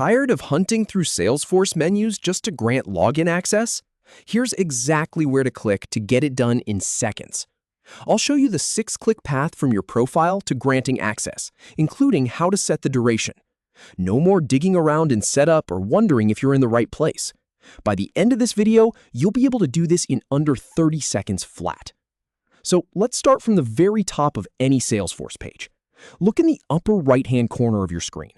Tired of hunting through Salesforce menus just to grant login access? Here's exactly where to click to get it done in seconds. I'll show you the 6-click path from your profile to granting access, including how to set the duration. No more digging around in setup or wondering if you're in the right place. By the end of this video, you'll be able to do this in under 30 seconds flat. So let's start from the very top of any Salesforce page. Look in the upper right-hand corner of your screen.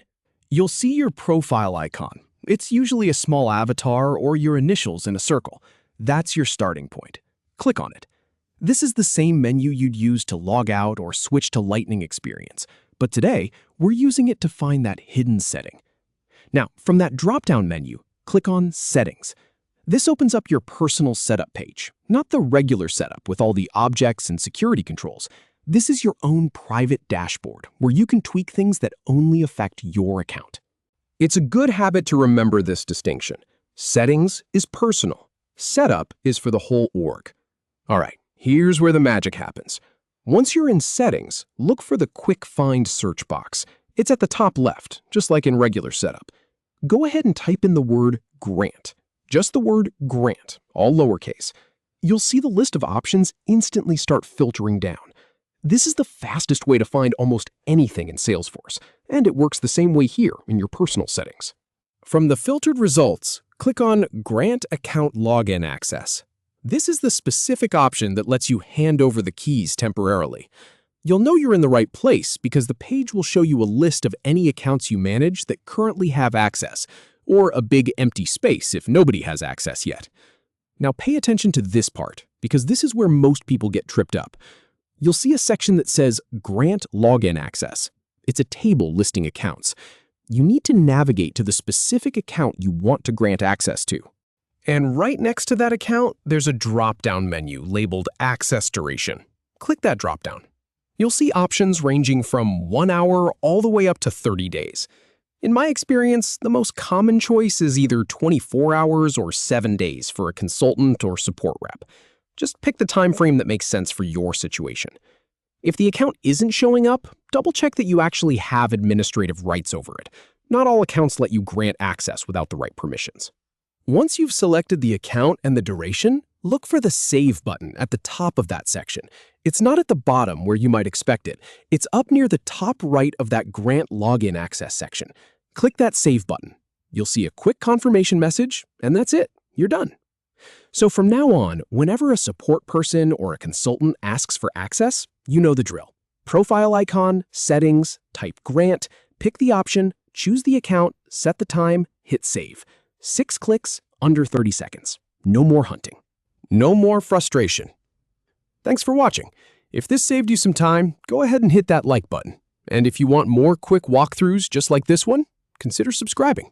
You'll see your profile icon. It's usually a small avatar or your initials in a circle. That's your starting point. Click on it. This is the same menu you'd use to log out or switch to Lightning experience, but today we're using it to find that hidden setting. Now, from that drop-down menu, click on Settings. This opens up your personal setup page, not the regular setup with all the objects and security controls. This is your own private dashboard where you can tweak things that only affect your account. It's a good habit to remember this distinction. Settings is personal. Setup is for the whole org. All right, here's where the magic happens. Once you're in Settings, look for the Quick Find search box. It's at the top left, just like in regular setup. Go ahead and type in the word Grant. Just the word Grant, all lowercase. You'll see the list of options instantly start filtering down. This is the fastest way to find almost anything in Salesforce, and it works the same way here in your personal settings. From the filtered results, click on Grant Account Login Access. This is the specific option that lets you hand over the keys temporarily. You'll know you're in the right place because the page will show you a list of any accounts you manage that currently have access, or a big empty space if nobody has access yet. Now pay attention to this part, because this is where most people get tripped up. You'll see a section that says Grant Login Access. It's a table listing accounts. You need to navigate to the specific account you want to grant access to. And right next to that account, there's a drop-down menu labeled Access Duration. Click that drop-down. You'll see options ranging from 1 hour all the way up to 30 days. In my experience, the most common choice is either 24 hours or 7 days for a consultant or support rep. Just pick the time frame that makes sense for your situation. If the account isn't showing up, double-check that you actually have administrative rights over it. Not all accounts let you grant access without the right permissions. Once you've selected the account and the duration, look for the Save button at the top of that section. It's not at the bottom where you might expect it. It's up near the top right of that Grant Login Access section. Click that Save button. You'll see a quick confirmation message, and that's it. You're done. So from now on, whenever a support person or a consultant asks for access, you know the drill. Profile icon, settings, type grant, pick the option, choose the account, set the time, hit save. 6 clicks, under 30 seconds. No more hunting. No more frustration. Thanks for watching. If this saved you some time, go ahead and hit that like button. And if you want more quick walkthroughs just like this one, consider subscribing.